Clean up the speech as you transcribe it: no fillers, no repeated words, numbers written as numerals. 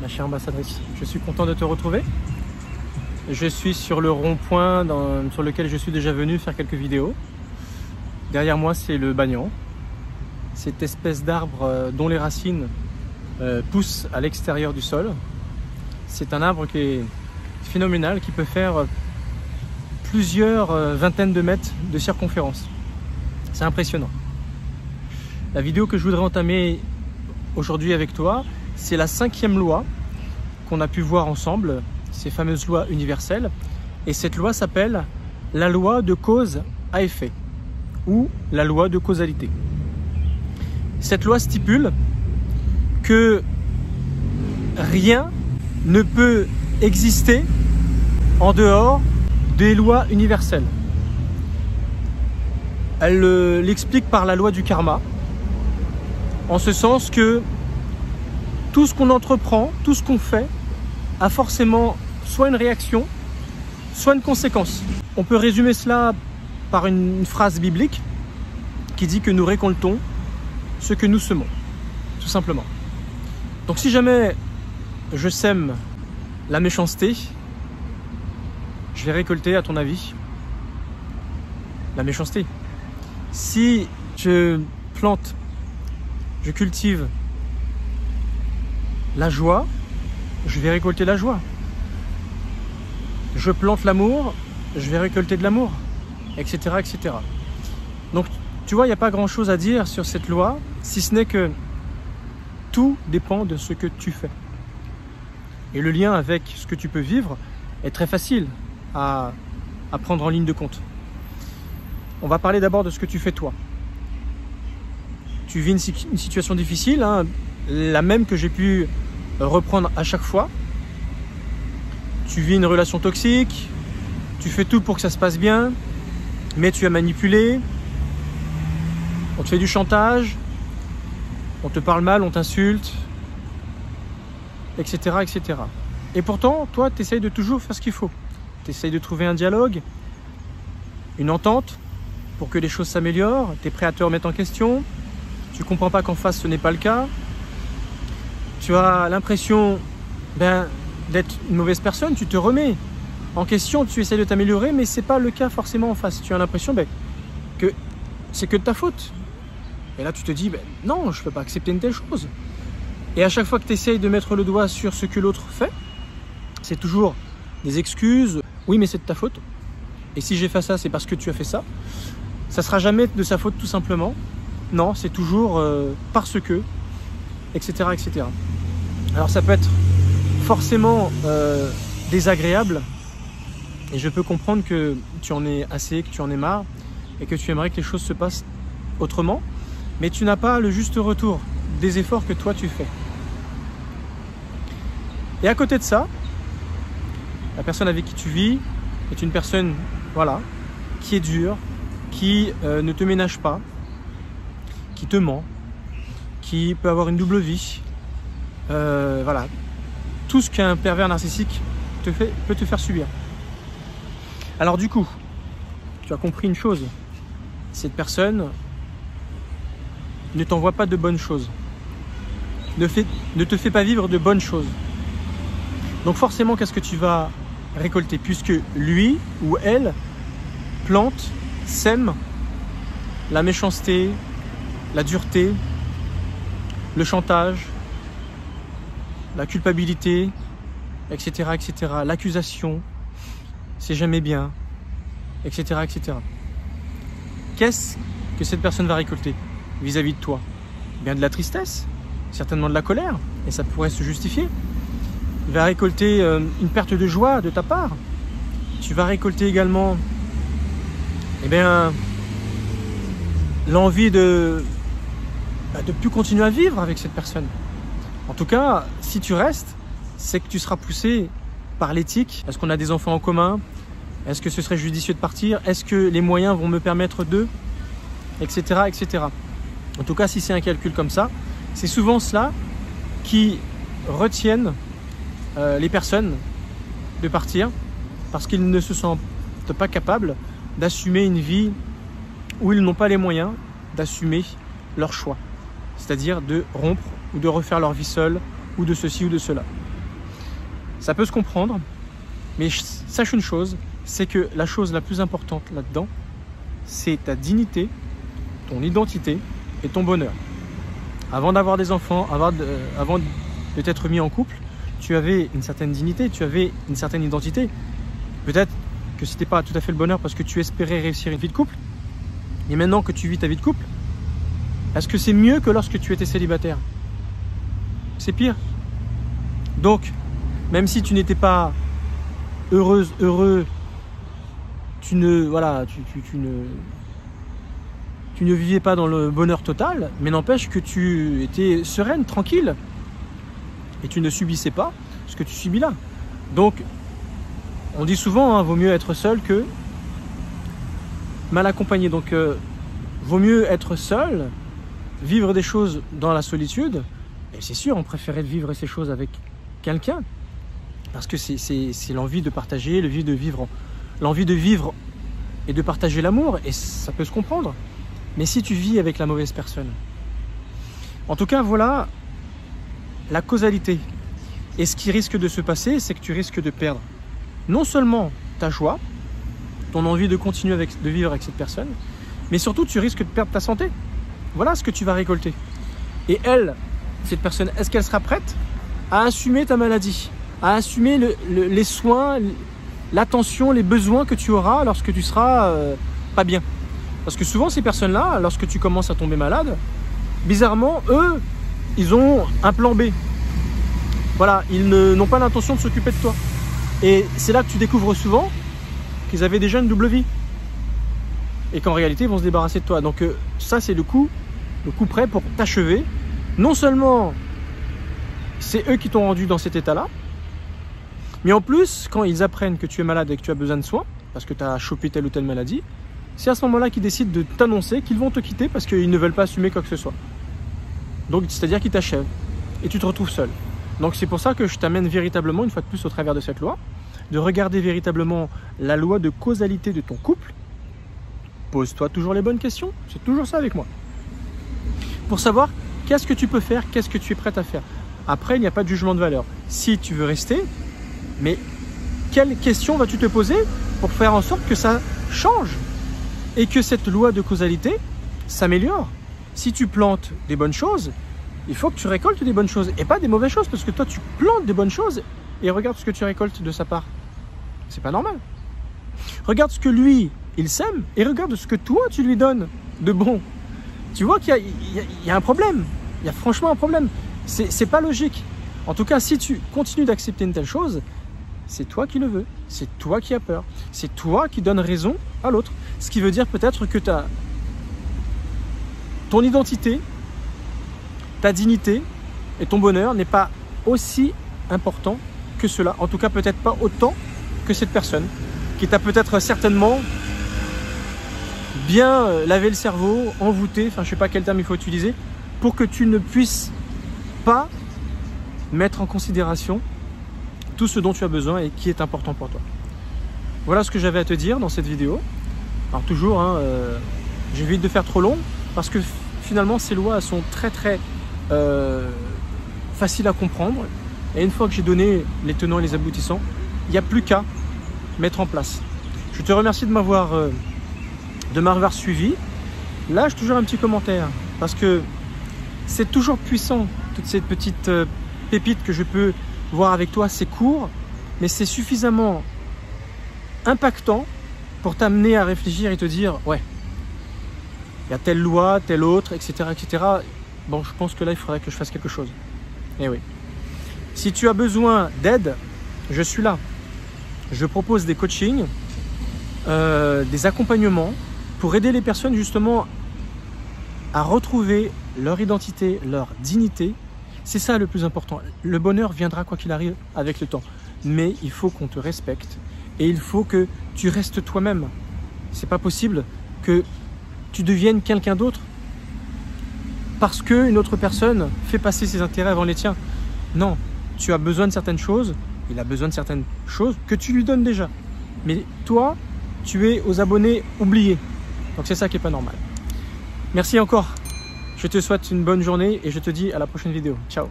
ma chère ambassadrice. Je suis content de te retrouver. Je suis sur le rond-point sur lequel je suis déjà venu faire quelques vidéos. Derrière moi, c'est le banyan. Cette espèce d'arbre dont les racines poussent à l'extérieur du sol. C'est un arbre qui est phénoménal, qui peut faire plusieurs vingtaines de mètres de circonférence. C'est impressionnant. La vidéo que je voudrais entamer aujourd'hui avec toi, c'est la 5e loi qu'on a pu voir ensemble, ces fameuses lois universelles. Et cette loi s'appelle la loi de cause à effet ou la loi de causalité. Cette loi stipule que rien ne peut exister en dehors des lois universelles. Elle l'explique par la loi du karma, en ce sens que tout ce qu'on entreprend, tout ce qu'on fait, a forcément soit une réaction, soit une conséquence. On peut résumer cela par une phrase biblique qui dit que nous récoltons ce que nous semons, tout simplement. Donc si jamais je sème la méchanceté, je vais récolter, à ton avis, la méchanceté. Si je plante, je cultive la joie, je vais récolter la joie. Je plante l'amour, je vais récolter de l'amour, etc., etc. Donc, tu vois, il n'y a pas grand-chose à dire sur cette loi, si ce n'est que tout dépend de ce que tu fais. Et le lien avec ce que tu peux vivre est très facile à prendre en ligne de compte. On va parler d'abord de ce que tu fais toi. Tu vis une situation difficile, hein, la même que j'ai pu reprendre à chaque fois. Tu vis une relation toxique, tu fais tout pour que ça se passe bien, mais tu as manipulé, on te fait du chantage, on te parle mal, on t'insulte, etc., etc. Et pourtant, toi, tu essayes de toujours faire ce qu'il faut. Tu essayes de trouver un dialogue, une entente, pour que les choses s'améliorent. Tu es prêt à te remettre en question. Tu ne comprends pas qu'en face, ce n'est pas le cas. Tu as l'impression d'être une mauvaise personne. Tu te remets en question, tu essaies de t'améliorer, mais ce n'est pas le cas forcément en face. Tu as l'impression que c'est que de ta faute. Et là, tu te dis, non, je ne peux pas accepter une telle chose. Et à chaque fois que tu essayes de mettre le doigt sur ce que l'autre fait, c'est toujours des excuses. Oui, mais c'est de ta faute. Et si j'ai fait ça, c'est parce que tu as fait ça. Ça ne sera jamais de sa faute tout simplement. Non, c'est toujours parce que, etc., etc. Alors ça peut être forcément désagréable. Et je peux comprendre que tu en aies assez, que tu en aies marre. Et que tu aimerais que les choses se passent autrement. Mais tu n'as pas le juste retour des efforts que toi tu fais. Et à côté de ça, la personne avec qui tu vis est une personne, voilà, qui est dure, qui ne te ménage pas, qui te ment, qui peut avoir une double vie. Voilà, tout ce qu'un pervers narcissique peut te faire subir. Alors du coup, tu as compris une chose, cette personne ne t'envoie pas de bonnes choses, ne te fait pas vivre de bonnes choses. Donc forcément, qu'est-ce que tu vas récolter, puisque lui ou elle plante, sème la méchanceté, la dureté, le chantage, la culpabilité, etc., etc., l'accusation, c'est jamais bien, etc., etc. Qu'est-ce que cette personne va récolter vis-à-vis de toi? Bien de la tristesse, certainement de la colère, et ça pourrait se justifier. Il va récolter une perte de joie de ta part. Tu vas récolter également l'envie de plus continuer à vivre avec cette personne. En tout cas, si tu restes, c'est que tu seras poussé par l'éthique. Est-ce qu'on a des enfants en commun? Est-ce que ce serait judicieux de partir? Est-ce que les moyens vont me permettre de? Etc., etc. En tout cas, si c'est un calcul comme ça, c'est souvent cela qui retiennent les personnes de partir parce qu'ils ne se sentent pas capables d'assumer une vie où ils n'ont pas les moyens d'assumer leur choix, c'est-à-dire de rompre ou de refaire leur vie seule ou de ceci ou de cela. Ça peut se comprendre, mais sache une chose, c'est que la chose la plus importante là-dedans, c'est ta dignité, ton identité et ton bonheur. Avant d'avoir des enfants, avant de t'être mis en couple, tu avais une certaine dignité, tu avais une certaine identité. Peut-être que c'était pas tout à fait le bonheur parce que tu espérais réussir une vie de couple. Et maintenant que tu vis ta vie de couple, est-ce que c'est mieux que lorsque tu étais célibataire? C'est pire. Donc, même si tu n'étais pas heureuse, heureux, tu ne vivais pas dans le bonheur total, mais n'empêche que tu étais sereine, tranquille, et tu ne subissais pas ce que tu subis là. Donc, on dit souvent, hein, vaut mieux être seul que mal accompagné. Donc, vaut mieux être seul, vivre des choses dans la solitude, et c'est sûr, on préférait vivre ces choses avec quelqu'un, parce que c'est l'envie de partager, l'envie de vivre et de partager l'amour, et ça peut se comprendre. Mais si tu vis avec la mauvaise personne, en tout cas, voilà la causalité. Et ce qui risque de se passer, c'est que tu risques de perdre non seulement ta joie, ton envie de continuer de vivre avec cette personne, mais surtout tu risques de perdre ta santé. Voilà ce que tu vas récolter. Et elle, cette personne, est-ce qu'elle sera prête à assumer ta maladie, à assumer les soins, l'attention, les besoins que tu auras lorsque tu seras pas bien? Parce que souvent ces personnes-là, lorsque tu commences à tomber malade, bizarrement, eux, ils ont un plan B. Voilà, ils n'ont pas l'intention de s'occuper de toi. Et c'est là que tu découvres souvent qu'ils avaient déjà une double vie. Et qu'en réalité, ils vont se débarrasser de toi. Donc ça, c'est le coup prêt pour t'achever. Non seulement c'est eux qui t'ont rendu dans cet état-là, mais en plus, quand ils apprennent que tu es malade et que tu as besoin de soins, parce que tu as chopé telle ou telle maladie, c'est à ce moment-là qu'ils décident de t'annoncer qu'ils vont te quitter parce qu'ils ne veulent pas assumer quoi que ce soit. Donc, c'est-à-dire qu'ils t'achèvent et tu te retrouves seul. Donc, c'est pour ça que je t'amène véritablement, une fois de plus, au travers de cette loi, de regarder véritablement la loi de causalité de ton couple. Pose-toi toujours les bonnes questions, c'est toujours ça avec moi. Pour savoir qu'est-ce que tu peux faire, qu'est-ce que tu es prête à faire. Après, il n'y a pas de jugement de valeur. Si tu veux rester, mais quelles questions vas-tu te poser pour faire en sorte que ça change et que cette loi de causalité s'améliore? Si tu plantes des bonnes choses, il faut que tu récoltes des bonnes choses et pas des mauvaises choses, parce que toi tu plantes des bonnes choses et regarde ce que tu récoltes de sa part. C'est pas normal. Regarde ce que lui, il sème et regarde ce que toi tu lui donnes de bon. Tu vois qu'il y a un problème. Il y a franchement un problème. C'est pas logique. En tout cas, si tu continues d'accepter une telle chose, c'est toi qui le veux, c'est toi qui as peur, c'est toi qui donnes raison à l'autre. Ce qui veut dire peut-être que ton identité, ta dignité et ton bonheur n'est pas aussi important que cela. En tout cas, peut-être pas autant que cette personne qui t'a peut-être certainement bien lavé le cerveau, envoûté, enfin je sais pas quel terme il faut utiliser, pour que tu ne puisses pas mettre en considération tout ce dont tu as besoin et qui est important pour toi. Voilà ce que j'avais à te dire dans cette vidéo. Alors toujours, hein, j'évite de faire trop long parce que finalement ces lois sont très faciles à comprendre. Et une fois que j'ai donné les tenants et les aboutissants, il n'y a plus qu'à mettre en place. Je te remercie de m'avoir suivi. Lâche toujours un petit commentaire parce que c'est toujours puissant, toutes ces petites pépites que je peux voir avec toi. C'est court, mais c'est suffisamment impactant pour t'amener à réfléchir et te dire ouais, il y a telle loi, telle autre, etc., etc. Bon, je pense que là, il faudrait que je fasse quelque chose. Et oui. Si tu as besoin d'aide, je suis là. Je propose des coachings, des accompagnements pour aider les personnes justement à retrouver leur identité, leur dignité. C'est ça le plus important. Le bonheur viendra quoi qu'il arrive avec le temps. Mais il faut qu'on te respecte et il faut que tu restes toi-même. C'est pas possible que tu deviennes quelqu'un d'autre parce qu'une autre personne fait passer ses intérêts avant les tiens. Non, tu as besoin de certaines choses, il a besoin de certaines choses que tu lui donnes déjà. Mais toi, tu es aux abonnés oubliés. Donc c'est ça qui n'est pas normal. Merci encore. Je te souhaite une bonne journée et je te dis à la prochaine vidéo. Ciao.